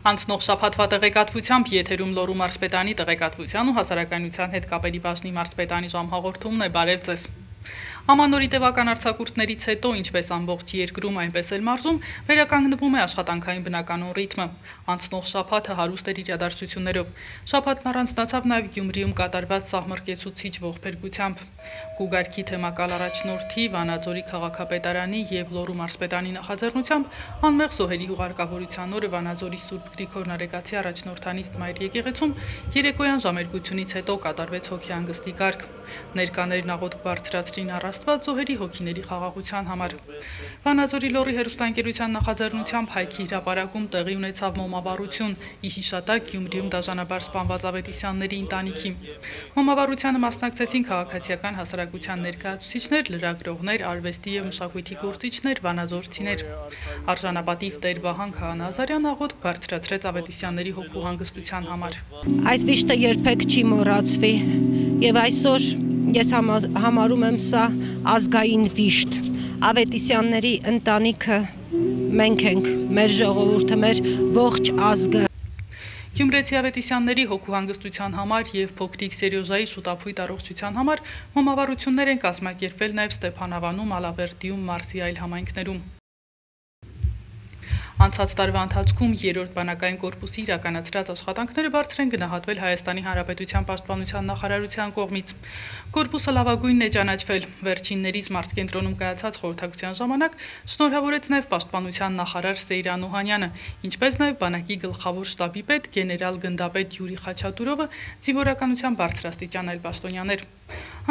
Անցնող շաբաթվա տեղեկատվությամբ եթերում Լոռու մարզպետանի տեղեկատվության ու հասարակայնության հետ կապերի բաժնի մարզպետանի ժամհաղորդումն է, բարև ձեզ։ Ամանորի տևական արձակուրդներից հետո, ինչպես ամբողջ երկրում, այնպես էլ մարզում, վերականգնվում է աշխատանքային բնականոն ռիթմը։ Անցնող շաբաթը հարուստ էր իրադարձություններով։ Շաբաթն առանձնացավ նաև Գյումրիում կատարված սահմռկեցուցիչ ողբերգությամբ։ Գուգարքի թեմակալ առաջնորդի, Վանաձորի քաղաքապետարանի եւ Լոռու մարզպետանի նախաձեռնությամբ անմեղ զոհերի հուղարկավորության օրը Վանաձորի Սուրբ Գրիգոր Նարեկացի առաջնորդանիստ Մայր եկեղեցում երեկոյան ժամերգությունից հետո կատարվեց հոգեհանգստի կարգ։ Ներկաներն աղոթք բարձրացրին Աստված զոհերի հոգիների խաղաղության համար։ Վանաձորի Լոռի հեռուստաընկերության նախաձեռնությամբ հայքի հրապարակում տեղի ունեցավ մոմավառություն՝ ի հիշատակ Գյումրիում դաժանաբար սպանված Ավետիսյանների ընտանիքի։ Մոմավառությանը մասնակցեցին քաղաքացիական հասարակության ներկայացուցիչներ, լրագրողներ, արվեստի եւ մշակույթի գործիչներ, վանաձորցիներ։ Արժանապատիվ Տեր Վահան Քահանազարյան աղոթք բարձրացրեց Ավետիսյանների հոգու հանգստության համար։ Այս վիշտը երբեք չի մոռացվի եւ այսօր ես համարում եմ սա ազգային վիշտ։ Ավետիսյանների ընտանիքը մենք ենք, մեր ժողովուրդը, մեր ողջ ազգը։ Գյումրեցի Ավետիսյանների հոգու հանգստության համար եւ փոքրիկ Սերյոժայի շուտափույթ առողջության համար մոմավառություններ են կազմակերպվել նաեւ Ստեփանավանում, Ալավերդիում, մարզի այլ համայնքներում։ Անցած տարվա ընթացքում երրորդ բանակային կորպուսի իրականացրած աշխատանքները բարձր են գնահատվել Հայաստանի Հանրապետության պաշտպանության նախարարության կողմից։ Կորպուսը լավագույնն է ճանաչվել։ Վերջիններիս մարզկենտրոնում կայացած խորհրդակցության ժամանակ շնորհավորեց նաև պաշտպանության նախարար Սեյրան Օհանյանը, ինչպես նաև բանակի գլխավոր շտաբի պետ գեներալ գնդապետ Յուրի Խաչատուրովը, զինվորականության բարձրաստիճան այլ պաշտոնյաներ։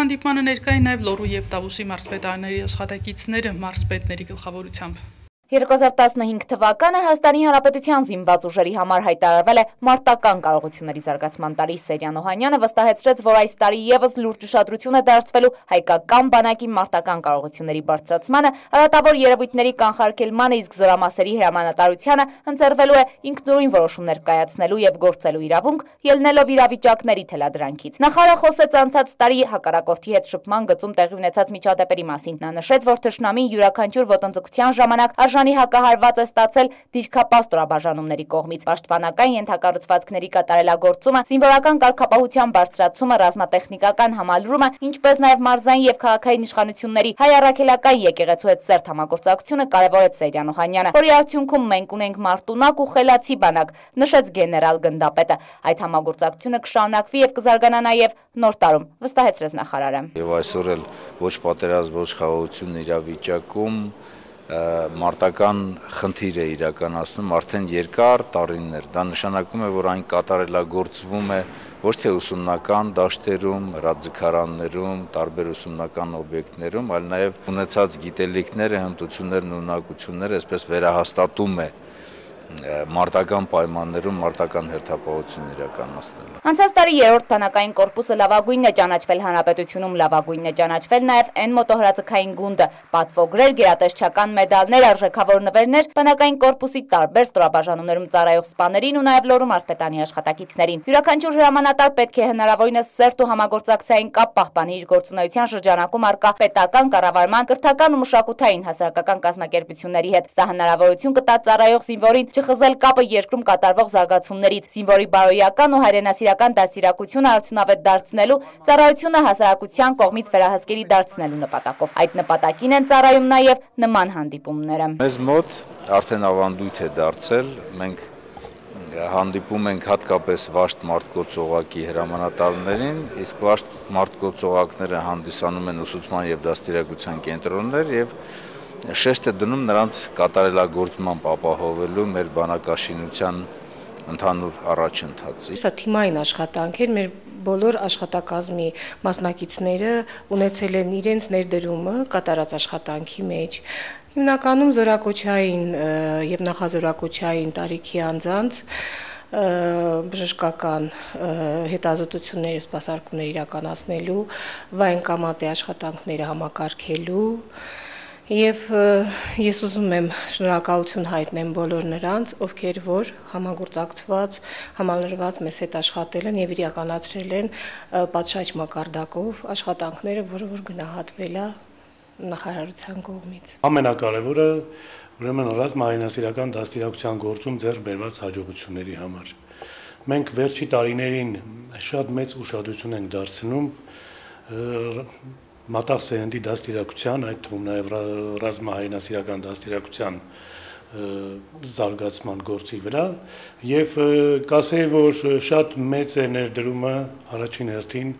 Հանդիպմանը ներկա էին նաև Լոռու եւ Տավուշի մարզպետարների աշխատակիցները մարզպետների գլխավորությամբ։ 2015 թվականը Հայաստանի Հանրապետության զինված ուժերի համար հայտարարվել է մարտական կարողությունների զարգացման տարի։ Սեյրան Օհանյանը վստահեցրեց, որ այս տարի եւս լուրջ ուշադրություն է դարձվելու հայկական բանակի մարտական կարողությունների բարձրացմանը, արատավոր երևույթների կանխարգելմանը, իսկ զորամասերի հրամանատարությանը ընձեռվելու է ինքնուրույն որոշումներ կայացնելու եւ գործելու իրավունք, ելնելով իրավիճակների թելադրանքից։ Նախարարը խոսեց անցած տարի հակառակորդի հետ շփման գծում տեղի ունեցած միջադեպերի մասին։ Նա նշեց, որ թշնամին յուրաքանչյուր ոտնձգության ժամանակ արժանի հակահարված է ստացել դիրքապահ ստորաբաժանումների կողմից։ Պաշտպանական ենթակառուցվածքների կատարելագործումը, զինվորական կարգապահության բարձրացումը, ռազմատեխնիկական համալրումը, ինչպես նաև մարզային եւ քաղաքային իշխանությունների հայ առաքելական եկեղեցու հետ սերտ համագործակցությունը կարևորեց Սեյրան Օհանյանը, որի արդյունքում մենք ունենք մարտունակ ու խելացի բանակ, նշեց գեներալ գնդապետը։ Այդ համագործակցությունը կշարունակվի եւ կզարգանա նաև նոր տարում, վստահեցրեց նախարարը։ Եվ այսօր էլ ոչ պատերազմ, ոչ խաղաղություն իրավիճակում մարտական խնդիր է իրականացնում արդեն երկար տարիներ։ Դա նշանակում է, որ այն կատարելագործվում է ոչ թե ուսումնական դաշտերում, ռադձգարաններում, տարբեր ուսումնական օբյեկտներում, այլ նաև ունեցած գիտելիքները, հմտություններն ու ունակությունները այսպես վերահաստատում է մարտական պայմաններում մարտական հերթապահություն իրականացնելու։ Անցած տարի երրորդ բանակային կորպուսը լավագույնն է ճանաչվել հանրապետությունում, լավագույնն է ճանաչվել նաև N մոտոհրաձգային գունդը, պատվոգրեր, գերատեսչական մեդալներ, արժեքավոր նվերներ բանակային կորպուսի տարբեր ստորաբաժանումներում ծառայող սպաներին ու նաև Լոռու մարզպետանի աշխատակիցներին։ Յուրաքանչյուր հրամանատար պետք է հնարավորինս սերտ ու համագործակցային կապ պահպանի իր գործունեության շրջանակում առկա պետական կառավարման, կրթական ու մշակութային հասարակական կազմակերպությունների հետ։ Սա հնարավորություն կտա ծառայող զինվորին չխզել կապը երկրում կատարվող զարգացումներից, զինվորի բարոյական ու հայրենասիրական դաստիարակությունը արդյունավետ դարձնելու, ծառայությունը հասարակության կողմից վերահսկելի դարձնելու նպատակով։ Այդ նպատակին են ծառայում նաև նման հանդիպումները։ Մեզ մոտ արդեն ավանդույթ է դարձել, մենք հանդիպում ենք հատկապես վաշտ մարտկոցողակի հրամանատարներին, իսկ վաշտ մարտկոցողակները հանդիսանում են ուսուցման եւ դաստիարակության կենտրոններ եւ շեշտ է դնում նրանց կատարելագործման ապահովելու մեր բանակաշինության ընդհանուր առաջընթացի։ Սա թիմային աշխատանք էր, մեր բոլոր աշխատակազմի մասնակիցները ունեցել են իրենց ներդրումը կատարած աշխատանքի մեջ։ Հիմնականում զորակոչային եւ նախազորակոչային տարիքի անձանց բժշկական հետազոտությունները, սպասարկումներ իրականացնելու, վայնկամատի աշխատանքները համակարգելու Եվ ես ուզում եմ շնորհակալություն հայտնեմ բոլոր նրանց, ովքեր որ համագործակցված, համալրված մեզ հետ աշխատել են եւ իրականացրել են պատշաճ մակարդակով աշխատանքները, որը որ գնահատվել է նախարարության կողմից։ Ամենակարևորը ուրեմն ռազմահայնասիրական դաստիարակության գործում ձեռք բերված հաջողությունների համար։ Մենք վերջի տարիներին շատ մեծ ուշադրություն ենք դարձնում մատաղ սերնդի դաստիարակության, այդ թվում նաև ռազմահայնասիրական դաստիարակության զարգացման գործի վրա եւ կասեի, որ շատ մեծ է ներդրումը առաջին հերթին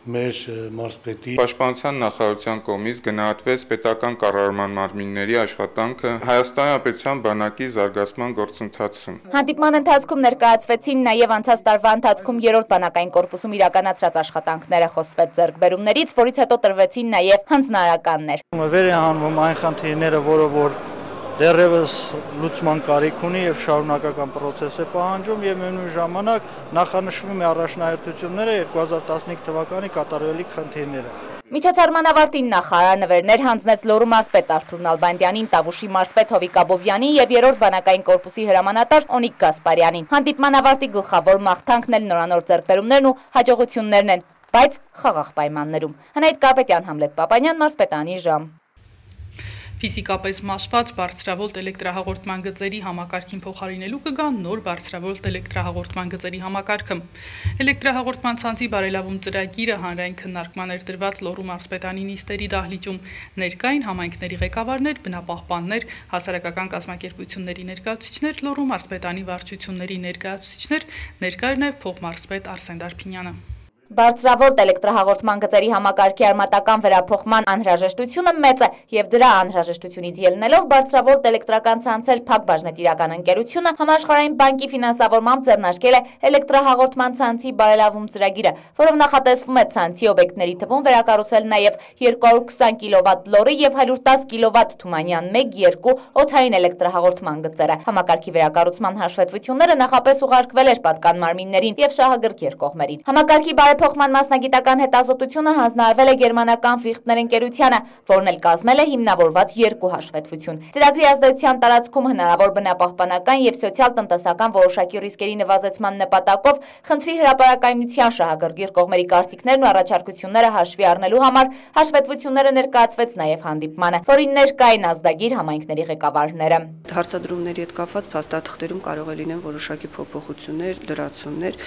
մեր մարզպետի Պաշտպանության նախարարության կողմից գնահատվեց պետական կառավարման մարմինների աշխատանքը Հայաստանի Հանրապետության բանակի զարգացման գործընթացում։ Հանդիպման ընթացքում ներկայացվեցին նաև անցած տարվա ընթացքում 3-րդ բանակային կորպուսում իրականացրած աշխատանքները, խոսվեց ձեռքբերումներից, որից հետո տրվեցին նաև հանձնարարականներ։ Վեր է հանվում այն խնդիրները, որ դեռևս լուծման կարիք ունի եւ շարունակական process է պահանջում եւ միևնույն ժամանակ նախանշվում է առաջնահերթությունները 2015 թվականի կատարվելիք խնդիրները։ Միջոցառման ավարտին նախարարը նվերներ հանձնեց Լոռու մարզպետ Արթուր Նալբանդյանին, Տավուշի մարզպետ Հովիկ Աբովյանին եւ 3-րդ բանակային կորպուսի հրամանատար Օնիկ Գասպարյանին։ Հանդիպման ավարտի գլխավոր մաղթանքն էլ նորանոր ձեռքբերումներն ու հաջողություններն են, բայց խաղաղ պայմաններում։ Հնայդ Կարպետյան, Համլետ Պապանյան, մարզպետանի ժամ։ Ֆիզիկապես մաշված բարձրավոլտ էլեկտրահաղորդման գծերի համակարգին փոխարինելու կգա նոր բարձրավոլտ էլեկտրահաղորդման գծերի համակարգը։ Էլեկտրահաղորդման ցանցի բարելավում ծրագիրը հանրային քննարկման էր դրված Լոռու մարզպետանի նիստերի դահլիճում։ Ներկային համայնքների ղեկավարներ, բնապահպաններ, հասարակական կազմակերպությունների ներկայացուցիչներ, Լոռու մարզպետանի վարչությունների ներկայացուցիչներ, ներկա էր նաև փոխմարզպետ Արսեն Դարփինյանը։ Բարձրավոլտ էլեկտրահաղորդման գծերի համակարգի արմատական վերափոխման անհրաժեշտությունը մեծ է եւ դրա անհրաժեշտությունից ելնելով բարձրավոլտ էլեկտրական ցանցեր փակ բաժնետիրական ընկերությունը համաշխարհային բանկի ֆինանսավորմամբ ձեռնարկել է էլեկտրահաղորդման ցանցի բարելավում ծրագիրը, որով նախատեսվում է ցանցի օբյեկտների թվում վերակառուցել նաեւ 220 կՎտ լորի եւ 110 կՎտ Թումանյան 1-2 օդային էլեկտրահաղորդման գծերը։ Համակարգի վերակառուցման հաշվետվությունները նախապես ուղարկվել էր պատկան մարմիններին եւ շահագրգիռ կողմերին։ Համակարգի Փոխման մասնագիտական հետազոտությունը հանձնարարվել է գերմանական Ֆիխտներ ընկերությանը, որն էլ կազմել է հիմնավորված 2 հաշվետվություն։ Ծրագրի ազդեցության տարածքում հնարավոր բնապահպանական եւ սոցիալ-տնտեսական որոշակի ռիսկերի նվազեցման նպատակով խնդրի հրապարակայնության շահագրգիռ կողմերի կարծիքներն ու առաջարկությունները հաշվի առնելու համար հաշվետվությունները ներկայացվեց նաեւ հանդիպմանը, որին ներկային ազդագիր համայնքների ղեկավարները։ Հարցադրումների հետ կապված փաստաթղթերում կարող է լինեն որոշակի փոփոխություններ, լրացումներ։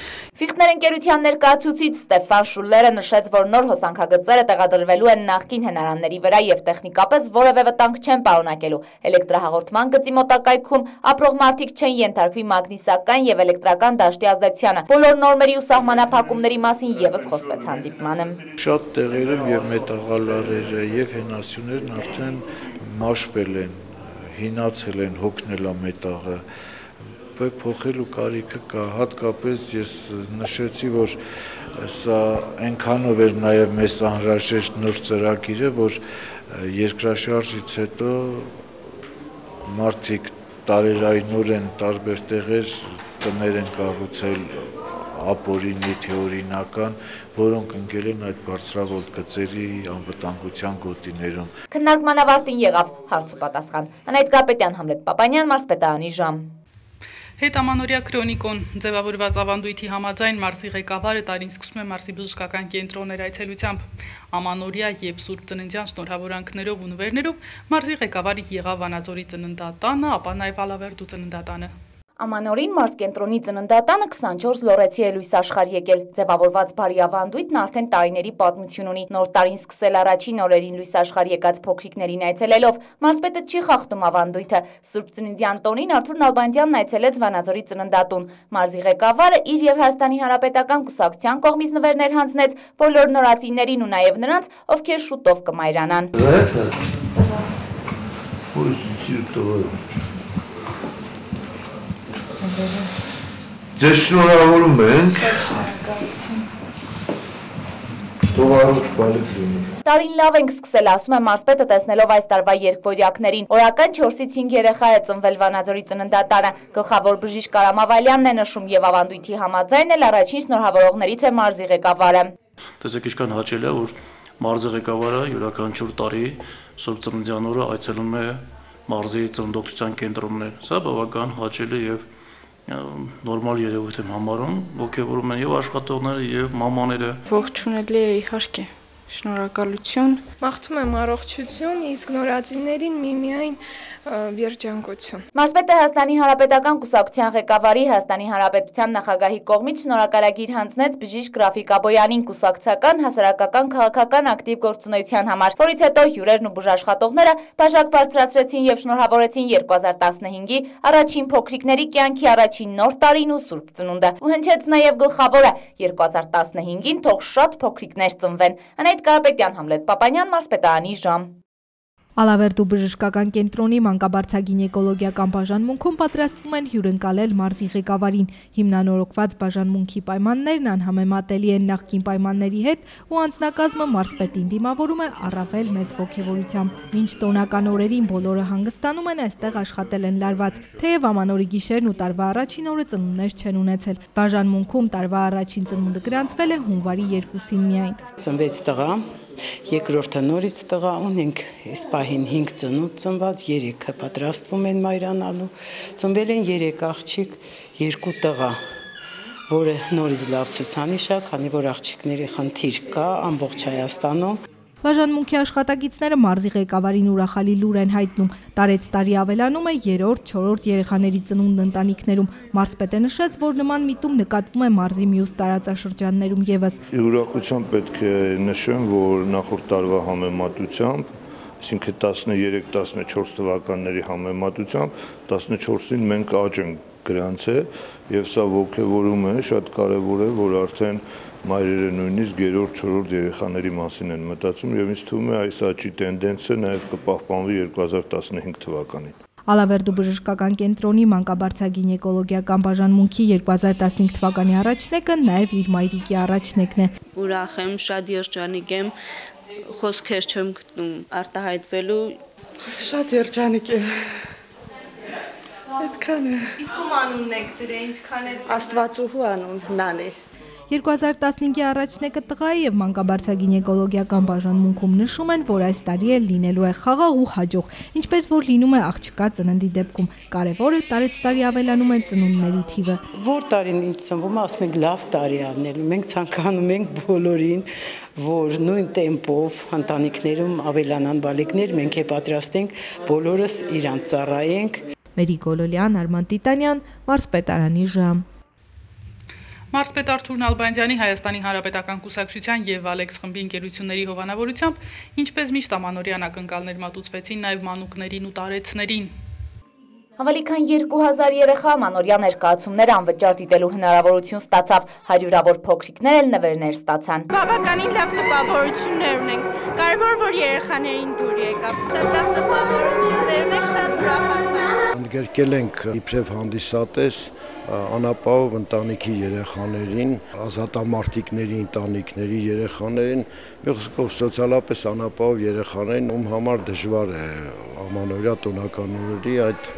Ֆիխտներ ընկերության ներկայացուցիչ Ստեֆան Շուլերը նշեց, որ նոր հոսանքագծերը տեղադրվելու են նախկին հնարանների վրա եւ տեխնիկապես որևէ վտանգ չեն պարունակելու։ Էլեկտրահաղորդման գծի մոտակայքում ապրող մարդիկ չեն ենթարկվի մագնիսական եւ էլեկտրական դաշտի ազդեցությանը։ Բոլոր նորմերի ու սահմանափակումների մասին եւս խոսվեց հանդիպմանը։ Շատ տեղերում եւ մետաղալարերը եւ հենասյուներն արդեն մաշվել են, հինացել են, հոգնել է մետաղը։ Փոխելու կարիքը կա, հատկապես ես նշեցի, որ սա այնքանով էր նաև մեզ անհրաժեշտ նոր ծրագիրը, որ երկրաշարժից հետո մարդիկ տարերայնորեն տարբեր տեղեր տներ են կառուցել ապօրինի թեօրինական, որոնք ընկել են այդ բարձրավոլտ գծերի անվտանգության գոտիներում։ Քննարկման ավարտին եղավ հարց ու պատասխան։ Հնայդ Կարպետյան, Համլետ Պապանյան, մարզպետանի ժամ։ Հետամանորյա քրոնիկոն ձևավորված ավանդույթի համաձայն մարզի ղեկավարը տարին սկսում է մարզի բժշկական կենտրոններ այցելությամբ։ Ամանորյա եւ Սուրբ Ծննդյան շնորհավորանքներով ու նվերներով մարզի ղեկավարը եղավ Վանաձորի ծննդատանը, ապա նաեւ Ալավերդու ծննդատանը։ Ամանորին մարզ կենտրոնի ծննդատանը 24 լորեցի է լույս աշխարհ եկել։ Ձևավորված բարի ավանդույթն արդեն տարիների պատմություն ունի։ Նոր տարին սկսել առաջին օրերին լույս աշխարհ եկած փոքրիկներին այցելելով, մարզպետը չի խախտում ավանդույթը։ Սուրբ Ծննդյան տոնին Արթուր Նալբանդյանն այցելեց Վանաձորի ծննդատուն։ Մարզի ղեկավարը իր եւ Հայաստանի Հանրապետական կուսակցության կողմից նվերներ հանձնեց բոլոր նորածիներին ու նաեւ նրանց, ովքեր շուտով կմայրանան։ Ձեզ շնորհավորում ենք։ Թող առողջ բարիք լինի։ Տարին լավ ենք սկսել, ասում է մարզպետը տեսնելով այս տարվա երկվորյակներին։ Օրական 4-ից 5 երեխա է ծնվել Վանաձորի ծննդատանը։ Գլխավոր բժիշկ Կարամ Ավալյանն է նշում եւ ավանդույթի համաձայն էլ առաջին շնորհավորողներից է մարզի ղեկավարը։ Տեսեք ինչքան հաճելի է, որ մարզի ղեկավարը յուրաքանչյուր տարի Սուրբ Ծննդյան օրը այցելում է մարզի ծննդոթության կենտրոններ։ Սա բավական հաճելի եւ նորմալ երևույթ եմ համարում, ոգևորում են եւ աշխատողները եւ մամաները։ Ողջունելի է իհարկե։ Շնորհակալություն։ Մաղթում եմ առողջություն, իսկ նորածիններին միմիայն երջանկություն։ Մարզպետը Հայաստանի Հանրապետական կուսակցության ղեկավարի, Հայաստանի Հանրապետության նախագահի կողմից շնորհակալագիր հանձնեց բժիշկ Ռաֆիկ Աբոյանին կուսակցական, հասարակական, քաղաքական ակտիվ գործունեության համար, որից հետո հյուրերն ու բուժաշխատողները բաժակ բարձրացրեցին եւ շնորհավորեցին 2015-ի առաջին փոքրիկների կյանքի առաջին նոր տարին ու Սուրբ Ծնունդը։ Ու հնչեց նաեւ գլխավորը 2015-ին թող շատ փոքրիկներ ծնվեն։ Անահիտ Կարապետյան, Համլետ Պապանյան, Մարզպետարանի ժամ։ Ալավերդու բժշկական կենտրոնի մանկաբարձագինեկոլոգիական բաժանմունքում պատրաստվում են հյուրընկալել մարզի ղեկավարին։ Հիմնանորոգված բաժանմունքի պայմաններն անհամեմատելի են նախկին պայմանների հետ ու անձնակազմը մարզպետին դիմավորում է առավել մեծ ոգևորությամբ։ Մինչ տոնական օրերին բոլորը հանգստանում են, այստեղ աշխատել են լարված, թեև ամանորի գիշերն ու տարվա առաջին օրը ծնունդներ չեն ունեցել։ Բաժանմունքում տարվա առաջին ծնունդը գրանցվել է հունվարի 2-ին միայն։ Ծնվեց տղա, երկրորդը նորից տղա ունենք, այս պահին 5 ծնունդ ծնված, 3-ը պատրաստվում են մայրանալու, ծնվել են 3 աղջիկ, 2 տղա, որը նորից լավ ցուցանիշ է, քանի որ աղջիկների խնդիր կա ամբողջ Հայաստանում։ Բաժանմունքի աշխատակիցները մարզի ղեկավարին ուրախալի լուր են հայտնում։ Տարեց տարի ավելանում է 3-րդ, 4-րդ երեխաների ծնունդն ընտանիքներում։ Մարզպետը նշեց, որ նման միտում նկատվում է մարզի մյուս տարածաշրջաններում եւս։ Ուրախությամբ պետք է նշեմ, որ նախորդ տարվա համեմատությամբ, այսինքն 13-14 թվականների համեմատությամբ 14-ին մենք աճ ենք գրանցել եւ սա ոգեվորում է, շատ կարեւոր է, որ արդեն մայրերը նույնիսկ 3-րդ, 4-րդ երեխաների մասին են մտածում եւ ինձ թվում է այս աճի տենդենսը նաեւ կպահպանվի 2015 թվականին։ Ալավերդու բժշկական կենտրոնի մանկաբարձագինեկոլոգիական բաժանմունքի 2015 թվականի առաջնեկը նաեւ իր մայրիկի առաջնեկն է։ Ուրախ եմ, շատ երջանիկ եմ, խոսքեր չեմ գտնում արտահայտվելու։ Շատ երջանիկ եմ։ Այդքան է։ Իսկ ում անունն եք դրել, ինչքան է։ Աստվածուհու անուն Նանե։ 2015-ի առաջնեկը տղա է եւ մանկաբարձագինեկոլոգիական բաժանմունքում նշում են, որ այս տարի էլ լինելու է խաղաղ ու հաջող, ինչպես որ լինում է աղջկա ծննդի դեպքում։ Կարևորը տարեց տարի ավելանում է ծնունդների թիվը։ Որ տարին ինչ ծնվում է, ասում ենք լավ տարի ավնելու։ Մենք ցանկանում ենք բոլորին, որ նույն տեմպով ընտանիքներում ավելանան բալիկներ, մենք է պատրաստենք բոլորս իրանց ծառայենք։ Մերի Գոլոլյան, Արման Տիտանյան, Մարզպետարանի ժամ։ Մարզպետ Արթուր Նալբանդյանի Հայաստանի Հանրապետական կուսակցության եւ Ալեքս խմբի ընկերությունների հովանավորությամբ, ինչպես միշտ ամանորյան ակնկալներ մատուցվեցին նաեւ մանուկներին ու տարեցներին։ Ավելի քան 2000 երեխա մանորյա ներկայացումներ անվճար դիտելու հնարավորություն ստացավ, հարյուրավոր փոքրիկներ էլ նվերներ ստացան։ Բավականին լավ տպավորություններ ունենք, կարևոր որ երեխաներին դուր եկավ։ Շատ լավ տպավորություններ ունենք, շատ ուրախացանք։ Ընդգրկել ենք իբրև հանդիսատես անապահով ընտանիքի երեխաներին, ազատամարտիկների ընտանիքների երեխաներին, մի խոսքով սոցիալապես անապահով երեխաներին, ում համար դժվար է ամանորյա տոնական օրերի այդ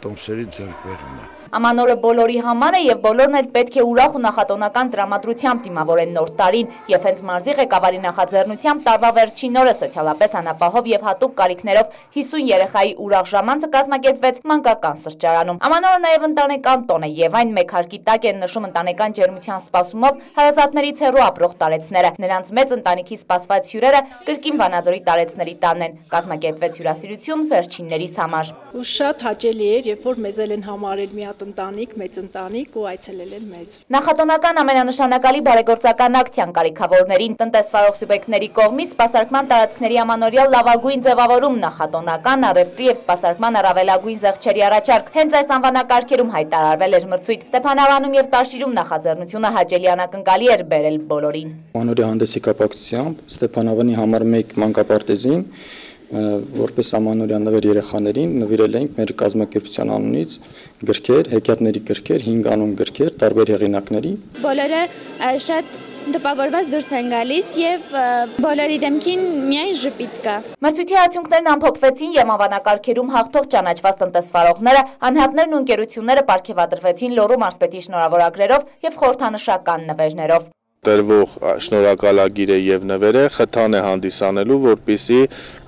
տոմսերի ձեռքբերումը։ Ամանորը բոլորի համար է եւ բոլորն էլ պետք է ուրախ ու նախատոնական տրամադրությամբ դիմավորեն նոր տարին եւ հենց մարզի ղեկավարի նախաձեռնությամբ տարվա վերջին օրը սոցիալապես անապահով եւ հատուկ կարիքներով 50 երեխայի ուրախ ժամանցը կազմակերպվեց մանկական սրճարանում։ Ամանորը նաեւ ընտանեկան տոն է եւ այն մեկ հարկի տակ են նշում ընտանեկան ջերմության սպասումով հարազատներից հեռու ապրող տարեցները։ Նրանց մեծ ընտանիքի սպասված հյուրերը կրկին Վանաձորի տարեցների տանն են։ Կազմակերպվեց հյուրասիրություն վերջիններիս համար։ Ու շատ հաճելի էր, երբ որ մեզ են համարել մի ընտանիք, մեծ ընտանիք ու այցելել են մեզ։ Նախատոնական ամենանշանակալի բարեգործական ակցիան կարիքավորներին տնտեսվարող սուբյեկտների կողմից սպասարկման տարածքների ամանորյալ լավագույն ձևավորում, նախատոնական, առևտրի եւ սպասարկման առավելագույն զեղչերի առաջարկ։ Հենց այս անվանակարգերում հայտարարվել էր մրցույթ։ Ստեփանավանում եւ Տաշիրում նախաձեռնությունը հաճելի անակնկալի էր բերել բոլորին։ Ամանորյա հանդեսի կապակցությամբ Ստեփանավանի համար 1 մանկապարտեզին որպես ամանորյա նվեր երեխաներին նվիրել ենք մեր կազմակերպության անունից գրքեր, հեքիաթների գրքեր, 5 անուն գրքեր, տարբեր հեղինակների։ Բոլորը շատ տպավորված դուրս են գալիս եւ բոլորի դեմքին միայն ժպիտ կա։ Մրցույթի արդյունքներն ամփոփվեցին եւ անվանակարգերում հաղթող ճանաչված տնտեսվարողները, անհատներն ու ընկերությունները պարգևատրվեցին լոռու մարզպետի շնորհավորագրերով եւ խորհրդանշական նվերներով։ տրվող շնորհակալագիրը եւ նվերը խթան է հանդիսանելու, որպիսի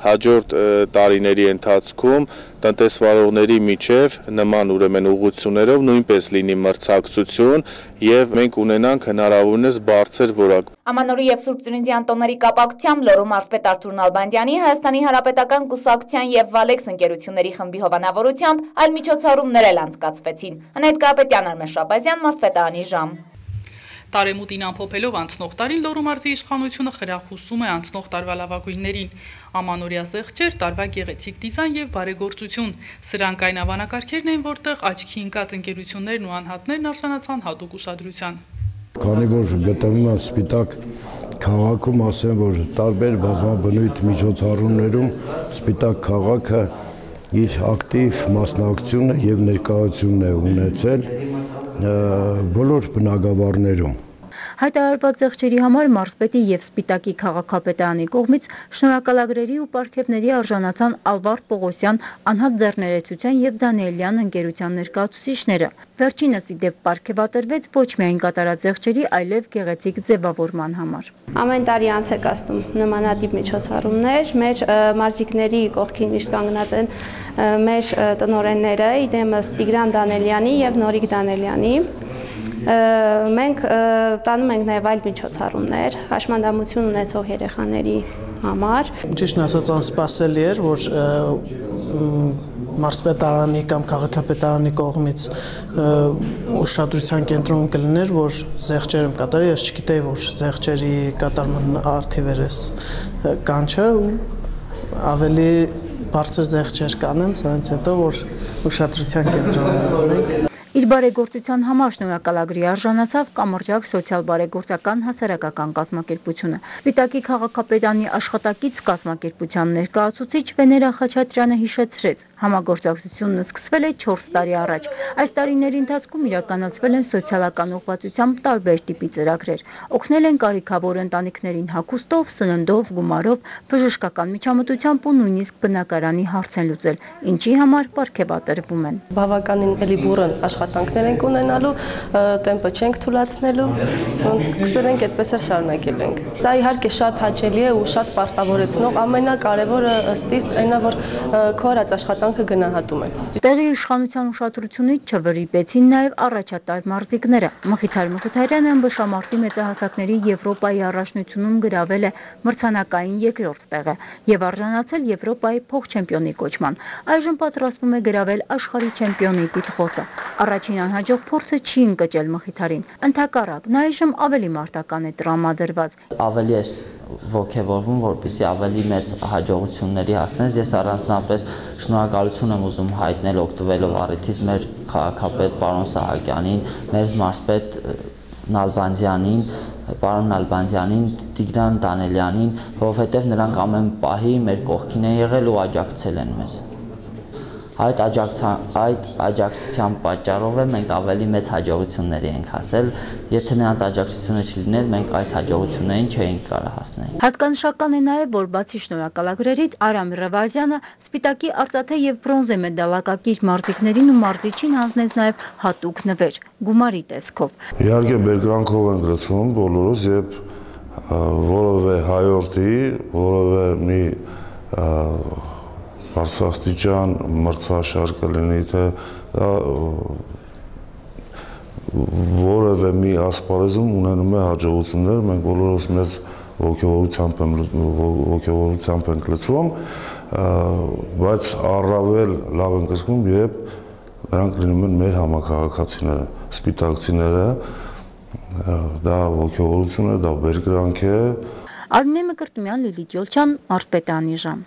հաջորդ տարիների ընթացքում տնտեսվարողների միջև նման ուրեմն ուղղություններով նույնպես լինի մրցակցություն եւ մենք ունենանք հնարավորինս բարձր որակ։ Ամանորի եւ Սուրբ Ծննդյան տոների կապակցությամբ Լոռու մարզպետ Արթուր Նալբանդյանի, Հայաստանի Հանրապետական կուսակցության եւ Վալեքս ընկերությունների խմբի հովանավորությամբ այլ միջոցառումներ էլ անցկացվեցին։ Անետ Կարապետյան, Արմեն Շաբազյան, մարզպետարանի ժամ։ Տարեմուտին ամփոփելով անցնող տարին Լոռու մարզի իշխանությունը խրախուսում է անցնող տարվա լավագույններին։ Ամանորյա զեղչեր, տարվա գեղեցիկ դիզայն եւ բարեգործություն։ Սրանք այն ավանակարգերն են, որտեղ աչքի ընկած ընկերություններն ու անհատներն արժանացան հատուկ ուշադրության։ Քանի որ գտնվում են Սպիտակ քաղաքում, ասեմ, որ տարբեր բազմաբնույթ միջոցառումներում Սպիտակ քաղաքը իր ակտիվ մասնակցությունը եւ ներկայությունն է ունեցել բոլոր բնակավարներում։ Հայտարարված զեղչերի համար մարզպետի եւ Սպիտակի քաղաքապետարանի կողմից շնորհակալագրերի ու պարգևների արժանացան Ալվարդ Պողոսյան, Անհատ Ձեռներեցության եւ Դանիելյան ընկերության ներկայացուցիչները։ Վերջինս ի դեպ պարգևատրվեց ոչ միայն կատարած զեղչերի, այլև գեղեցիկ ձևավորման համար։ Ամեն տարի անց է կազմում նմանատիպ միջոցառումներ, մեր մարզիկների կողքին միշտ կանգնած են մեր տնօրենները, իդեմս Տիգրան Դանելյանի եւ Նորիկ Դանելյանի։ Մենք տանում ենք նաև այլ միջոցառումներ, հաշմանդամություն ունեցող երեխաների համար։ Ճիշտն ասած անսպասելի էր, որ մարզպետարանի կամ քաղաքապետարանի կողմից ուշադրության կենտրոնում կլիներ, որ զեղչեր եմ կատարի, ես չգիտեի, որ զեղչերի կատարման արդիվ էր էս կանչը ու ավելի բարձր զեղչեր կանեմ, սրանից հետո որ ուշադրության կենտրոնում ունենք։ Իր բարեգործության համար շնորհակալագրի արժանացավ Կամրջակ սոցիալ-բարեգործական հասարակական կազմակերպությունը։ Սպիտակի քաղաքապետարանի աշխատակից կազմակերպության ներկայացուցիչ Վեներա Խաչատրյանը հիշեցրեց, համագործակցությունն սկսվել է 4 տարի առաջ։ Այս տարիների ընթացքում իրականացվել են սոցիալական ուղղվածությամբ տարբեր տիպի ծրագրեր։ Օգնել են կարիքավոր ընտանիքներին հագուստով, սննդով, գումարով, բժշկական միջամտությամբ ու նույնիսկ բնակարանի հարց են լուծել, ինչի համար պարգևատրվում են։ Բավականին էլի բուրըն աշխատանքներ ենք ունենալու, տեմպը չենք թուլացնելու, սկսել ենք այդպես էլ շարունակել ենք։ Սա իհարկե շատ հաճելի է ու շատ պարտավորեցնող, ամենակարևորը ըստ իս այն է, որ քո արած աշխատանքը գնահատում են։ Տեղի իշխանության ուշադրությունից չվրիպեցին նաև առաջատար մարզիկները։ Մխիթար Մխիթարյանը ըմբշամարտի մեծահասակների Եվրոպայի առաջնությունում գրավել է մրցանակային 2-րդ տեղը եւ արժանացել Եվրոպայի փոխչեմպիոնի կոչման։ Այժմ պատրաստվում է գրավել աշխարհի չեմպիոնի տիտղոսը։ Առաջին անհաջող փորձը չի ընկճել Մխիթարին։ Ընդհակառակն այժմ ավելի մարտական է տրամադրված։ Ավելի է ոգևորվում, որպեսզի ավելի մեծ հաջողությունների հասնես։ Ես առանձնապես շնորհակալություն եմ ուզում հայտնել օգտվելով առիթից մեր քաղաքապետ պարոն Սահակյանին, մեր մարզպետ Նալբանդյանին, պարոն Նալբանդյանին, Տիգրան Դանելյանին, որովհետև նրանք ամեն պահի մեր կողքին են եղել ու աջակցել են մեզ։ Այդ աջակցության պատճառով մենք ավելի մեծ հաջողությունների ենք հասել, եթե նրանց աջակցությունը չլիներ, մենք այս հաջողություններին չէինք կարող հասնել։ Հատկանշական է նաև, որ բացի շնորհակալագրերից Արամ Ռևազյանը Սպիտակի արծաթե եւ բրոնզե մեդալակակիր մարզիկներին ու մարզիչին հանձնեց նաև հատուկ նվեր, գումարի տեսքով։ Իհարկե բերկրանքով են գրծվում բոլորս եւ որևէ հայորդի, որևէ մի բարձրաստիճան մրցաշար կլինի, թե որևէ մի ասպարեզում ունենում է հաջողություններ, մենք բոլորս մեծ ոգևորությամբ ենք լցվում, բայց առավել լավ ենք զգում, երբ նրանք լինում են մեր համաքաղաքացիները, սպիտակցիները, դա ոգևորություն է, դա բերկրանք է։ Արմինե Մկրտումյան, Լիլիթ Յոլչյան, Մարզպետարանի ժամ։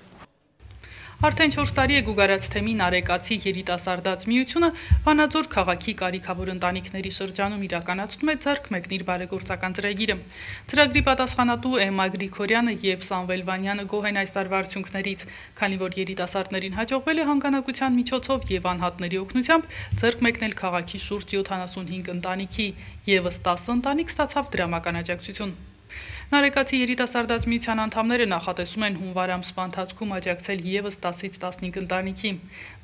Արդեն 4 տարի է Գուգարաց թեմի Նարեկացի երիտասարդաց միությունը Վանաձոր քաղաքի կարիքավոր ընտանիքների շրջանում իրականացնում է ձեռք մեկնիր բարեգործական ծրագիրը։ Ծրագրի պատասխանատու Էմմա Գրիգորյանը եւ Սամվել Վանյանը գոհ են այս տարվա արդյունքներից, քանի որ երիտասարդներին հաջողվել է հանգանակության միջոցով եւ անհատների օգնությամբ ձեռք մեկնել քաղաքի շուրջ 75 ընտանիքի, եւս 10 ընտանիք ստացավ դրամական աջակցություն։ Նարեկացի երիտասարդաց միության անդամները նախատեսում են հունվար ամսվա ընթացքում աջակցել եւս 10-ից 15 ընտանիքի։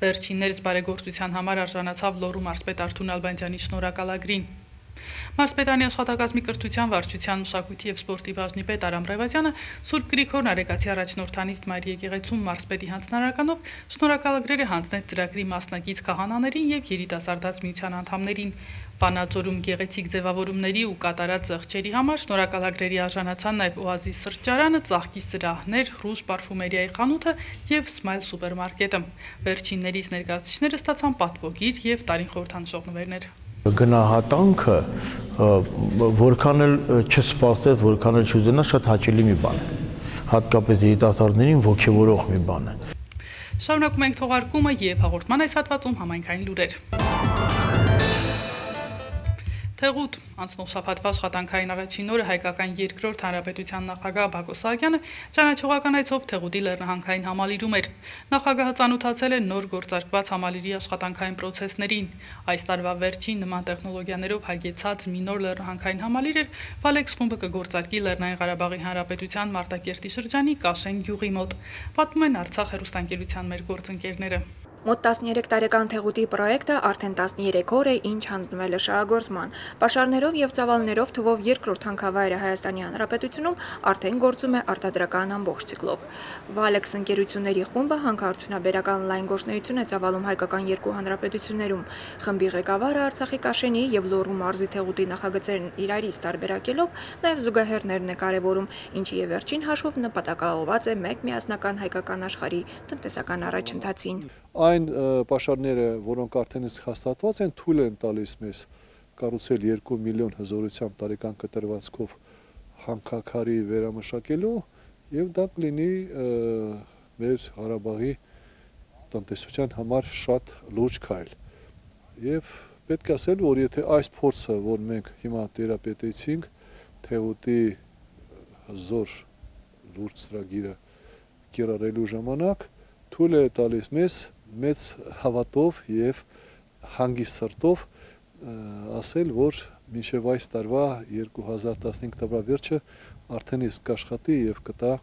Վերջիններս բարեգործության համար արժանացավ Լոռու մարզպետ Արթուր Նալբանդյանի շնորհակալագրին։ Մարզպետանի աշխատակազմի կրթության, վարչության, մշակույթի եւ սպորտի բաժնի պետ Արամ Ռևազյանը Սուրբ Գրիգոր Նարեկացի առաջնորդանիստ Մայր եկեղեցում մարզպետի հանձնարարականով շնորհակալագրեր է հանձնել ծրագրի մասնակից քահանաներին եւ երիտասարդաց միության անդամներին։ Վանաձորում գեղեցիկ ձևավորումների ու կատարած զեղչերի համար շնորհակալագրերի արժանացան նաեւ Օազիս սրճարանը, Ծաղկի սրահներ, Ռուժ պարֆումերիայի խանութը եւ Smile սուպերմարկետը։ Վերջիններից ներկայացուցիչները ստացան պատվոգիր եւ տարին խորհրդանշող նվերներ։ Գնահատանքը որքան էլ չսպասեց, որքան էլ չուզենա, շատ հաճելի մի բան է, հատկապես երիտասարդներին ոգևորող մի բան է։ Շարունակում ենք թողարկումը եւ հաղորդման այս հատվածում համայնքային լուրեր։ Թեղուտ անցնող շաբաթվա աշխատանքային առաջին օրը հայկական երկրորդ հանրապետության նախագահ Բակո Սահակյանը ճանաչողական այցով Թեղուտի լեռնահանքային համալիրում էր։ Նախագահը ծանոթացել է նոր գործարկված համալիրի աշխատանքային պրոցեսներին։ Այս տարվա վերջին նման տեխնոլոգիաներով հագեցած մի նոր լեռնահանքային համալիր էր Վալեքս խումբը կգործարկի Լեռնային Ղարաբաղի Հանրապետության Մարտակերտի շրջանի Կաշեն գյուղի մոտ։ Պատմում են Արցախ հեռուստաընկերության մեր գործընկերները։ Մոտ 13 տարեկան Թեղուտի պրոյեկտը արդեն 13 օր է ինչ հանձնվել է շահագործման։ Պաշարներով եւ ծավալներով թվով երկրորդ հանքավայրը Հայաստանի Հանրապետությունում արդեն գործում է արտադրական ամբողջ ցիկլով։ Վալեքս ընկերությունների խումբը հանքարդյունաբերական լայն գործունեություն է ծավալում հայկական երկու հանրապետություններում։ Խմբի ղեկավարը Արցախի Կաշենի եւ Լոռու մարզի Թեղուտի նախագծերն իրարից տարբերակելով նաեւ զուգահեռներն է կարևորում, ինչի եւ վերջին հաշվով նպատակաուղղված է մեկ միասնական հայկական աշխարհի տնտեսական առաջընթացին։ Այն պաշարները, որոնք արդեն իսկ հաստատված են, թույլ են տալիս մեզ կառուցել 2 միլիոն հզորությամբ տարեկան կտրվածքով հանքաքարի վերամշակելու եւ դա կլինի մեր Ղարաբաղի տնտեսության համար շատ լուրջ քայլ։ Եվ պետք է ասել, որ եթե այս փորձը, որ մենք հիմա տերապետեցինք, Թեղուտի հզոր լուրջ ծրագիրը կիրառելու ժամանակ թույլ է տալիս մեզ մեծ հավատով եւ հանգիստ սրտով ասել, որ մինչև այս տարվա 2015 թվականի վերջը արդեն իսկ կաշխատի եւ կտա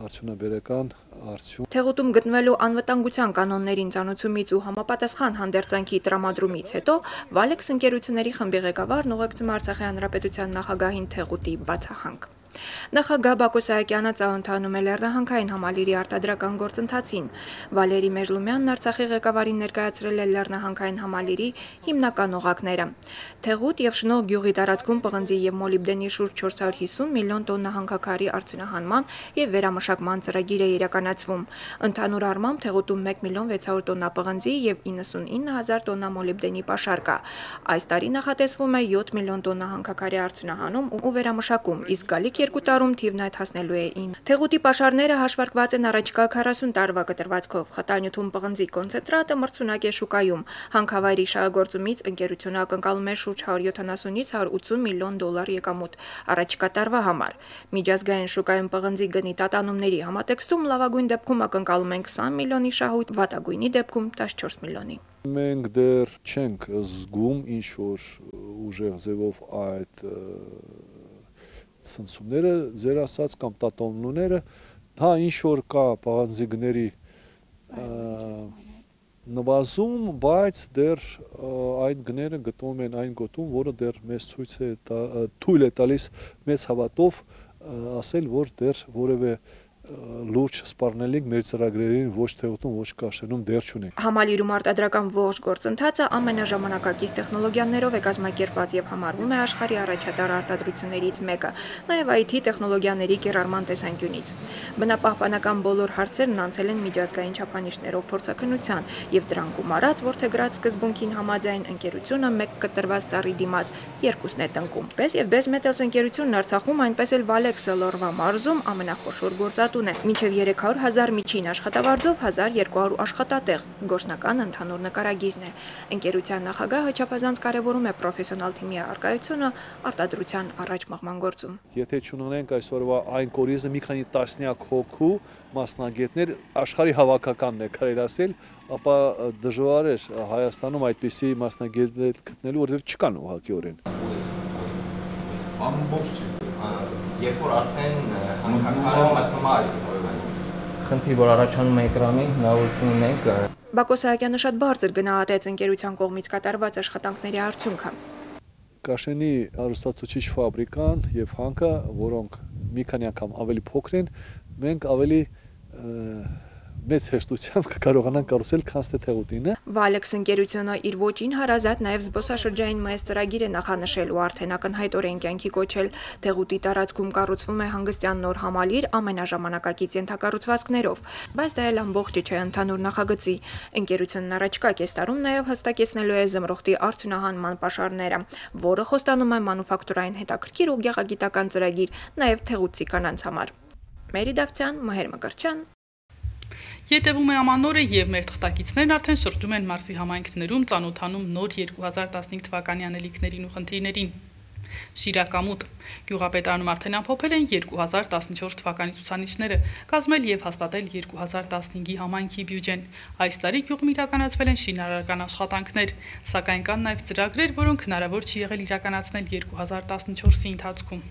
արդյունաբերական արդյունք։ Թեղուտում գտնվելու անվտանգության կանոններին ծանոթումից ու համապատասխան հանդերձանքի տրամադրումից հետո Վալեքս ընկերությունների խմբի ղեկավարն ուղեկցում Արցախի Հանրապետության նախագահին Թեղուտի բացահանք։ Նախագահ Բակո Սահակյանը ծանոթանում է լեռնահանքային համալիրի արտադրական գործընթացին։ Վալերի Մեժլումյանն Արցախի ղեկավարին ներկայացրել է լեռնահանքային համալիրի հիմնական օղակները։ Թեղուտ եւ Շնող գյուղի տարածքում պղնձի եւ մոլիբդենի շուրջ 450 միլիոն տոննա հանքաքարի արդյունահանման եւ վերամշակման ծրագիր է իրականացվում։ Ընդհանուր առմամբ Թեղուտում 1 միլիոն 600 տոննա պղնձի եւ 99000 տոննա մոլիբդենի պաշար կա։ Այս տարի նախատեսվում է 7 միլիոն տոննա հանքաքարի արդյունահանում ու վերամշակում, իսկ գալիք 2 տարում թիվն այդ հասնելու է 9։ Թեղուտի պաշարները հաշվարկված են առաջիկա 40 տարվա կտրվածքով։ Խտանյութում պղնձի կոնցենտրատը մրցունակ է շուկայում։ Հանքավայրի շահագործումից ընկերությունը ակնկալում է շուրջ 170-ից 180 միլիոն դոլար եկամուտ առաջիկա տարվա համար։ Միջազգային շուկայում պղնձի գնի տատանումների համատեքստում լավագույն դեպքում ակնկալում են 20 միլիոնի շահույթ, վատագույնի դեպքում 14 միլիոնի։ Մենք դեռ չենք զգում ինչ որ ուժեղ ձևով այդ ցնցումները, ձեր ասած կամ տատանումները, հա ինչ որ կա պղնձիգների նվազում, բայց դեռ այդ գները գտնվում են այն գոտում, որը դեռ մեզ թույլ է տալիս մեծ հավատով ասել, որ դեռ որևէ լուրջ սպառնելիք մեր ծրագրերին ոչ Թեղուտում, ոչ Կաշենում դեռ չունի։ Համալիրում արտադրական ողջ գործընթացը ամենաժամանակակից տեխնոլոգիաներով է կազմակերպված եւ համարվում է աշխարհի առաջատար արտադրություններից մեկը, նաեւ IT տեխնոլոգիաների կիրառման տեսանկյունից։ Բնապահպանական բոլոր հարցերն անցել են միջազգային չափանիշներով փորձաքննության եւ դրանք գումարած որդեգրած սկզբունքին համաձայն ընկերությունը մեկ կտրված ծառի դիմաց երկուսն է տնկում։ Պես եւ Bezmetals ընկերությունն Արցախում, այնպես էլ Վալեքսը Լոռվա մարզում ամենախոշոր գործատու Մինչև 300,000 միջին աշխատավարձով 1200 աշխատատեղ, գործնական ընդհանուր նկարագիրն է։ Ընկերության նախագահը չափազանց կարևորում է պրոֆեսիոնալ թիմի առկայությունը արտադրության առաջ մղման գործում։ Եթե չունենենք այսօրվա այն կորիզը մի քանի տասնյակ հոգու մասնագետներ աշխարհի հավաքականն է կարելի ասել, ապա դժվար է Հայաստանում այդպիսի մասնագետներ գտնելու, որովհետև չկան ուղղակիորեն։ Ամբողջ երբ որ արդեն հանքաքարը մտնում է խնդիր, որ առաջանում է էկրանի, հնարավորություն ունենք։ Բակո Սահակյանը շատ բարձր գնահատեց ընկերության կողմից կատարված աշխատանքների արդյունքը։ Կաշենի արհեստացուցիչ ֆաբրիկան եւ հանքը, որոնք մի քանի անգամ ավելի փոքր են, մենք ավելի մեծ հեշտությամբ կկարողանանք կառուցել, քան թե Թեղուտինը։ Վալեքս ընկերությունը իր ոճին հարազատ նաև զբոսաշրջային մեծ ծրագիր է նախանշելու արդեն ակնհայտորեն կյանքի կոչել։ Թեղուտի տարածքում կառուցվում է հանգստյան նոր համալիր ամենաժամանակակից ենթակառուցվածքներով, բայց դա էլ ամբողջը չէ ընդհանուր նախագծի։ Ընկերությունն առաջկա կես տարում նաև հստակեցնելու է զմրուխտի արդյունահանման պաշարները, որը խոստանում է մանուֆակտուրային հետաքրքիր ու գեղագիտական ծրագիր նաև թեղուտցի կանանց համար։ Մերի Դավթյան, Մհեր Մկրտչյան։ Ետևում է ամանորը եւ մեր թղթակիցներն արդեն շրջում են մարզի համայնքներում ծանոթանում նոր 2015 թվականի անելիքներին ու խնդիրներին։ Շիրակամուտ գյուղապետարանում արդեն ամփոփել են 2014 թվականի ցուցանիշները, կազմել եւ հաստատել 2015-ի համայնքի բյուջեն։ Այս տարի գյուղում իրականացվել են շինարարական աշխատանքներ, սակայն կան նաեւ ծրագրեր, որոնք հնարավոր չի եղել իրականացնել 2014-ի ընթացքում։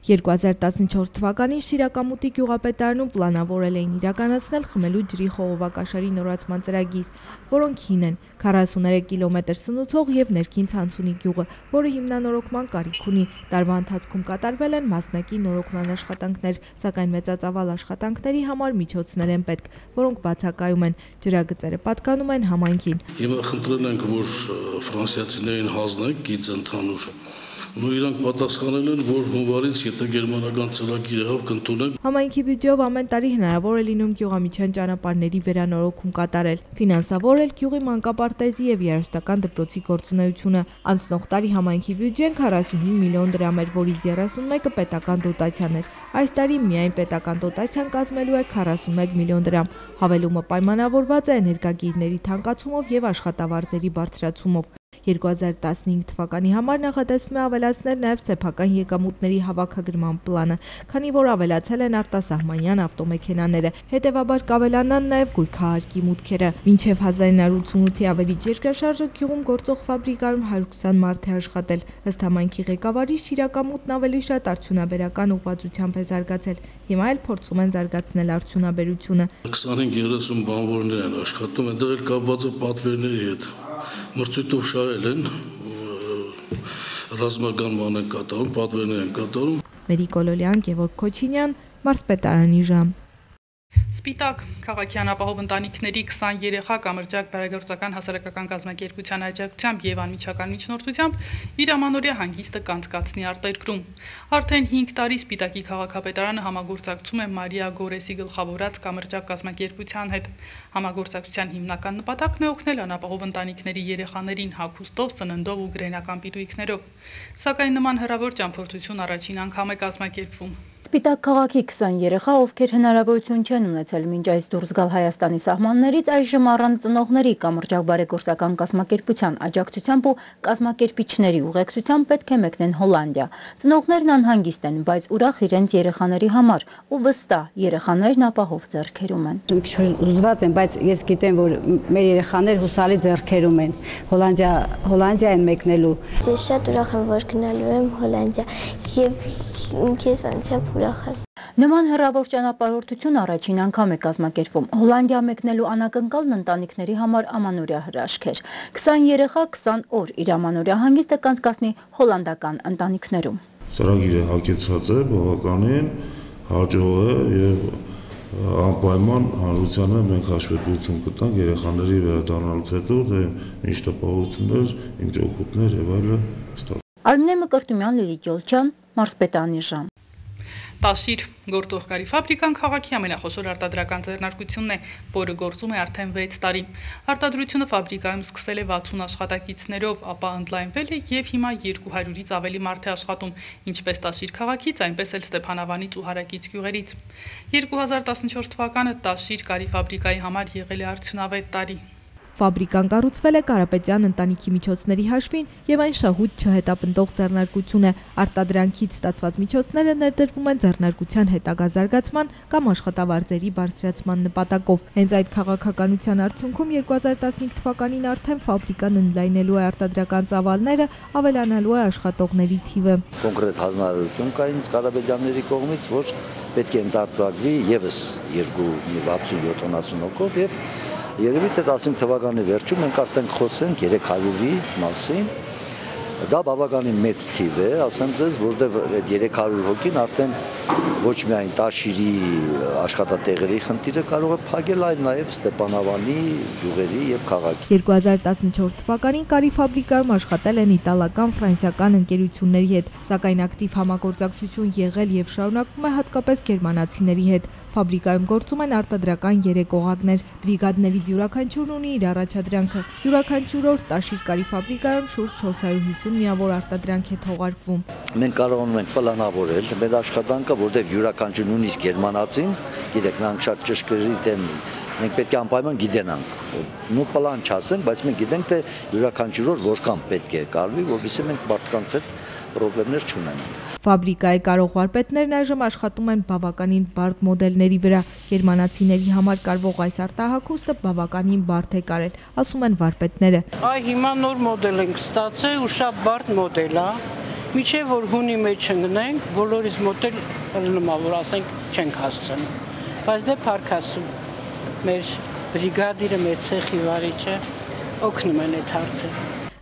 2014 թվականին Շիրակամուտի գյուղապետարանում պլանավորել էին իրականացնել խմելու ջրի խողովակաշարի նորացման ծրագիր, որոնք հին են, 43 կիլոմետր սնուցող եւ ներքին ցանցունի գյուղը, որը հիմնանորոգման կարիք ունի։ Տարվա ընթացքում կատարվել են մասնակի նորոգման աշխատանքներ, սակայն մեծածավալ աշխատանքների համար միջոցներ են պետք, որոնք բացակայում են։ Ջրագծերը պատկանում են համայնքին։ Հիմա խնդրել ենք, որ ֆրանսիացիներին հանձնենք գիծ ընդհանուր ու իրանք պատասխանել են, որ հունվարից, եթե գերմանական ծրագիր եղավ, կընդունենք։ Համայնքի բյուջեով ամեն տարի հնարավոր է լինում գյուղամիջյան ճանապարհների վերանորոգում կատարել, ֆինանսավորել գյուղի մանկապարտեզի եւ երաժշտական դպրոցի գործունեությունը։ Անցնող տարի համայնքի բյուջեն 45 միլիոն դրամ էր, որից 31-ը պետական դոտացիան էր։ Այս տարի միայն պետական դոտացիան կազմելու է 41 միլիոն դրամ։ Հավելումը պայմանավորված է էներգագիրների թանկացումով եւ աշխատավարձերի բարձրացումով։ 2015 թվականի համար նախատեսվում է ավելացնել նաև սեփական եկամուտների հավաքագրման պլանը, քանի որ ավելացել են արտասահմանյան ավտոմեքենաները, հետևաբար կավելանան նաև գույքահարկի մուտքերը։ Մինչև 1988-ի ավերիչ երկրաշարժը գյուղում գործող ֆաբրիկայում 120 մարդ է աշխատել։ Ըստ համայնքի ղեկավարի Շիրակամուտն ավելի շատ արդյունաբերական ուղղվածությամբ է զարգացել։ Հիմա էլ փորձում են զարգացնել արդյունաբերությունը։ 25-30 բանվորներ են աշխատում, այնտեղ էլ կապված է պատվերների հետ։ Մրցույթով շարել են, ռազմական են կատարում, պատվերներ են կատարում։ Մերի Կոլոլյան, Գևորգ Քոչինյան, Մարզպետարանի ժամ։ Սպիտակ քաղաքի անապահով ընտանիքների 20 երեխա կամրջակ բարեգործական հասարակական կազմակերպության աջակցությամբ եւ անմիջական միջնորդությամբ իր ամանորյա հանգիստը կանցկացնի արտերկրում։ Արդեն 5 տարի Սպիտակի քաղաքապետարանը համագործակցում է Մարիա Գորեսի գլխավորած կամրջակ կազմակերպության հետ։ Համագործակցության հիմնական նպատակն է օգնել անապահով ընտանիքների երեխաներին հագուստով, սննդով ու գրենական պիտույքներով։ Սակայն նման հեռավոր ճամփորդություն առաջին անգամ է կազմակերպվում։ Սպիտակ քաղաքի 20 երեխա, ովքեր հնարավորություն չեն ունեցել մինչ այս դուրս գալ Հայաստանի սահմաններից, այժմ առանց ծնողների կամրջակ բարեգործական կազմակերպության աջակցությամբ ու կազմակերպիչների ուղեկցությամբ պետք է մեկնեն Հոլանդիա։ Ծնողներն անհանգիստ են, բայց ուրախ իրենց երեխաների համար ու վստահ երեխաներն ապահով ձեռքերում են։ Ուզված եմ, բայց ես գիտեմ, որ մեր երեխաները հուսալի ձեռքերում են։ Հոլանդիա են մեկնելու։ Ես շատ ուրախ եմ, որ գնալու եմ Հոլանդիա եւ ինքս անչափ ուրախ եմ։ Նման հեռավոր ճանապարհորդություն առաջին անգամ է կազմակերպվում։ Հոլանդիա մեկնելու անակնկալն ընտանիքների համար ամանորյա հրաշք էր։ 20 երեխա 20 օր իր ամանորյա հանգիստը կանցկացնի հոլանդական ընտանիքներում։ Ծրագիրը հագեցած է, բավականին հաջող է եւ անպայման հանրությանը մենք հաշվետվություն կտանք երեխաների վերադառնալուց հետո, թե ինչ տպավորություններ, ինչ օգուտներ եւ այլն ստացվի։ Արմինե Մկրտումյան, Լիլիթ Ջոլչյան, Մարզպետարանի ժամ։ Տաշիր գործող կարի ֆաբրիկան քաղաքի ամենախոշոր արտադրական ձեռնարկությունն է, որը գործում է արդեն 6 տարի։ Արտադրությունը ֆաբրիկայում սկսել է 60 աշխատակիցներով, ապա ընդլայնվել է եւ հիմա 200-ից ավելի մարդ է աշխատում, ինչպես Տաշիր քաղաքից, այնպես էլ Ստեփանավանից ու հարակից գյուղերից։ 2014 թվականը Տաշիր կարի ֆաբրիկայի համար եղել է արդյունավետ տարի։ Ֆաբրիկան կառուցվել է Կարապետյան ընտանիքի միջոցների հաշվին եւ այն շահույթ չհետապնդող ձեռնարկություն է։ Արտադրանքից ստացված միջոցները ներդրվում են ձեռնարկության հետագա զարգացման կամ աշխատավարձերի բարձրացման նպատակով։ Հենց այդ քաղաքականության արդյունքում 2015 թվականին արդեն ֆաբրիկան ընդլայնելու է արտադրական ծավալները, ավելանալու է աշխատողների թիվը։ Կոնկրետ հանձնարարություն կա ինձ Կարապետյանների կողմից, որ պետք է ընդարձակվի եւս 260-70 հոգով եւ Երևի թե 15 թվականի վերջում մենք արդեն խոսենք 300-ի մասին Դա բավականին մեծ թիվ է, ասեմ ձեզ, որտեղ այդ 300 հոգին արդեն ոչ միայն Տաշիրի աշխատատեղերի խնդիրը կարող է փակել, այլ նաև Ստեփանավանի, գյուղերի եւ քաղաքի։ 2014 թվականին կարի ֆաբրիկայում աշխատել են իտալական, ֆրանսիական ընկերությունների հետ, սակայն ակտիվ համագործակցություն եղել եւ շարունակվում է հատկապես գերմանացիների հետ։ Ֆաբրիկայում գործում են արտադրական 3 օղակներ, բրիգադներից յուրաքանչյուրն ունի իր առաջադրանքը։ Յուրաքանչյուր օր Տաշիր կարի ֆաբրիկայում շուրջ 450 միավոր արտադրանք է թողարկվում։ Մենք կարողանում ենք պլանավորել մեր աշխատանքը, որտեղ յուրաքանչյուր նույնիսկ գերմանացին, գիտեք, նրանք շատ ճշգրիտ են, մենք պետք է անպայման գիտենանք։ Նու պլան չասենք, բայց մենք գիտենք, թե յուրաքանչյուր օր որքան պետք է կարվի, որովհետեւ մենք մարդկանց հետ պրոբլեմներ չունենանք։ Ֆաբրիկայի կարող վարպետներն այժմ աշխատում են բավականին բարդ մոդելների վրա։ Գերմանացիների համար կարվող այս արտահակոստը բավականին բարդ է կարել, ասում են վարպետները։ Այ հիմա նոր մոդել ենք ստացել ու շատ բարդ մոդել է։ Միջև որ հունի մեջ ընկնենք, բոլորիս մոդել լմա, որ ասենք չենք հասցնում։ Բայց դե փառքասում մեր բրիգադիրը, մեր ցեխի վարիչը օգնում են այդ հարցը։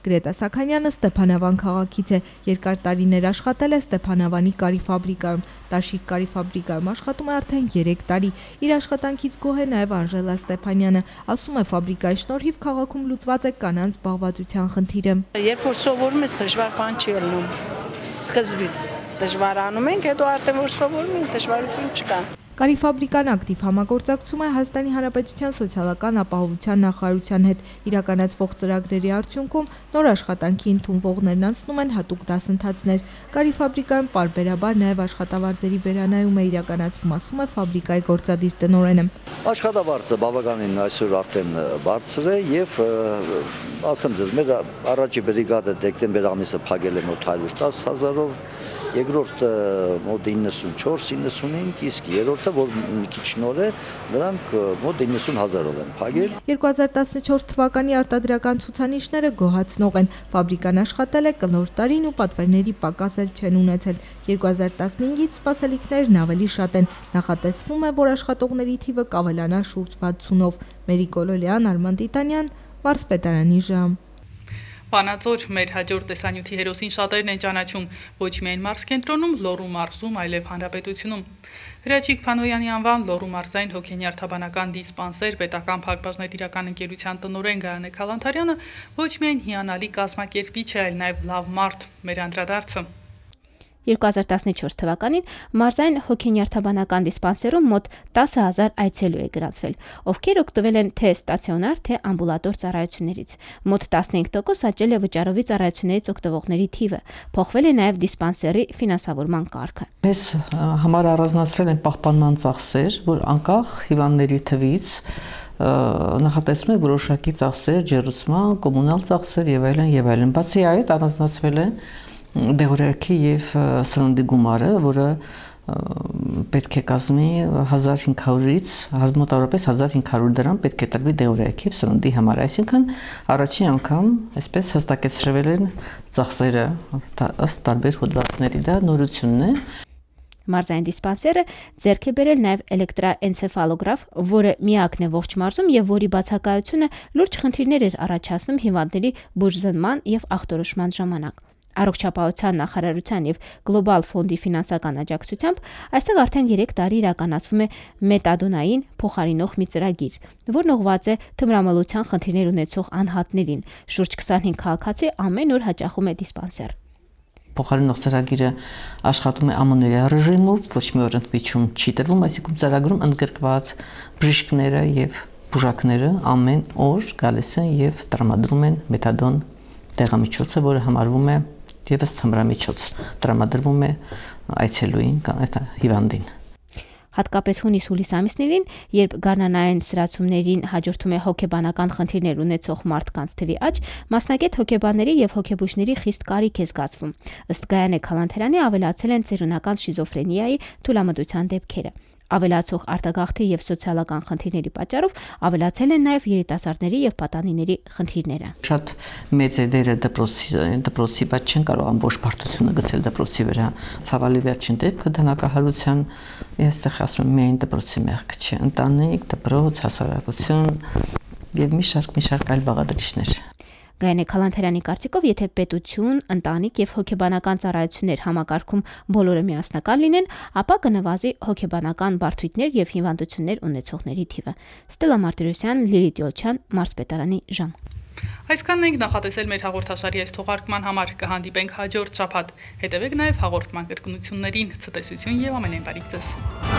Գրետա Սաքանյանը Ստեփանավան քաղաքից է, երկար տարիներ աշխատել է Ստեփանավանի կարի ֆաբրիկայում, Տաշիկ կարի ֆաբրիկայում աշխատում է արդեն 3 տարի։ Իր աշխատանքից գոհ է նաև Անժելա Ստեփանյանը, ասում է ֆաբրիկայի շնորհիվ քաղաքում լուծված է կանանց զբաղվածության խնդիրը։ Երբ որ սովորում ես, դժվար բան չի ելնում։ Սկզբից դժվարանում ենք, հետո արդեն որ սովորում ենք, դժվարություն չկա։ Կարի ֆաբրիկան ակտիվ համագործակցում է Հայաստանի Հանրապետության սոցիալական ապահովության նախարարության հետ։ Իրականացվող ծրագրերի արդյունքում նոր աշխատանքի ընդունվողներն անցնում են հատուկ դասընթացներ։ Կարի ֆաբրիկայում պարբերաբար նաև աշխատավարձերի վերանայում է իրականացվում, ասում է ֆաբրիկայի գործադիր տնօրենը։ Աշխատավարձը բավականին այսօր արդեն բարձր է եւ ասեմ ձեզ, մեր առաջի բրիգադը դեկտեմբեր ամիսը փակել է մոտ 110,000-ով, երկրորդը մոտ 94-95, իսկ երրորդը, որ մի քիչ նոր է, նրանք մոտ 90,000-ով են փակել։ 2014 թվականի արտադրական ցուցանիշները գոհացնող են։ Ֆաբրիկան աշխատել է կլոր տարին ու պատվերների պակաս էլ չեն ունեցել։ 2015-ից սպասելիքներն ավելի շատ են։ Նախատեսվում է, որ աշխատողների թիվը կավելանա շուրջ 60-ով։ Մերի Կոլոլյան, Արման Տիտանյան, Մարզպետարանի ժամ։ Վանաձոր մեր հաջորդ տեսանյութի հերոսին շատերն են ճանաչում ոչ միայն մարզկենտրոնում, Լոռու մարզում, այլև հանրապետությունում։ Հրաչիկ Փանոյանի անվան Լոռու մարզային հոգենյարդաբանական դիսպանսեր պետական փակbaşնետիրական ընկերության տնօրեն Գայանե Քալանթարյանը ոչ միայն հիանալի կազմակերպիչ է, այլ նաև լավ մարդ։ Մեր անդրադարձը 2014 թվականին մարզային հոգենյարդաբանական դիսպանսերում մոտ 10,000 այցելու է գրանցվել, ովքեր օգտվել են թե ստացիոնար, թե ամբուլատոր ծառայություններից։ Մոտ 15% աճել է վճարովի ծառայություններից օգտվողների թիվը, փոխվել է նաև դիսպանսերի ֆինանսավորման կարգը։ Մեզ համար առանձնացրել են պահպանման ծախսեր, որ անկախ հիվանդների թվից նախատեսվում է որոշակի ծախսեր, ջեռուցման, կոմունալ ծախսեր եւ այլն, Բացի այդ առանձնացվել է դեղորայքի եւ սննդի գումարը, որը պետք է կազմի 1500-ից մոտավորապես 1500 դրամ պետք է տրվի դեղորայքի եւ սննդի համար, այսինքն առաջին անգամ այսպես հստակեցրվել են ծախսերը ըստ տարբեր հոդվածների, դա նորությունն է։ Մարզային դիսպանսերը ձեռք է բերել նաև էլեկտրաէնցեֆալոգրաֆ, որը միակն է ողջ մարզում եւ որի բացակայությունը լուրջ խնդիրներ էր առաջացնում հիվանդների բուժզնման եւ ախտորոշման ժամանակ։ Առողջապահության նախարարության եւ Գլոբալ ֆոնդի ֆինանսական աջակցությամբ այստեղ արդեն 3 տարի իրականացվում է մետադոնային փոխարինող մի ծրագիր, որն ուղղված է թմրամոլության խնդիրներ ունեցող անհատներին։ Շուրջ 25 քաղաքացի ամեն օր հաճախում է դիսպանսեր։ Փոխարինող ծրագիրը աշխատում է ամենօրյա ռեժիմով, ոչ մի օր ընդմիջում չի տրվում, այսինքն ծրագրում ընդգրկված բժիշկները եւ բուժակները ամեն օր գալիս են եւ տրամադրում են մետադոն դեղամիջոցը, որը համարվում է եւս թմրամիջոց, տրամադրվում է այցելուին կամ հիվանդին։ Հատկապես հունիս-հուլիս ամիսներին, երբ գարնանային սրացումներին հաջորդում է հոգեբանական խնդիրներ ունեցող մարդկանց թվի աճ, մասնագետ հոգեբանների եւ հոգեբույժների խիստ կարիք է զգացվում։ Ըստ Գայանե Քալանթարյանի ավելացել են ծերունական շիզոֆրենիայի թուլամտության դեպքերը։ Ավելացող արտագաղթի եւ սոցիալական խնդիրների պատճառով ավելացել են նաեւ երիտասարդների եւ պատանիների խնդիրները։ Շատ մեծ է դերը դպրոցի, բայց չեն կարող ամբողջ բարդությունը գցել դպրոցի վրա։ Ցավալի վերջին դեպքը դանակահարության, այստեղ ասում եմ միայն դպրոցի մեղք չէ, ընտանիք, դպրոց, հասարակություն եւ մի շարք այլ բաղադրիչներ։ Գայանե Քալանթերյանի կարծիքով, եթե պետություն, ընտանիք եւ հոգեբանական ծառայություններ համակարգում բոլորը միասնական լինեն, ապա կնվազի հոգեբանական բարդություններ եւ հիվանդություններ ունեցողների թիվը։ Ստելա Մարտիրոսյան, Լիլիթ Յոլչյան, Մարզպետարանի ժամ։ Այսքանն ենք նախատեսել մեր հաղորդաշարի այս թողարկման համար, կհանդիպենք հաջորդ շաբաթ։ Հետևեք նաև հաղորդման կրկնություններին, ցտեսություն եւ ամենայն բարիք ձեզ։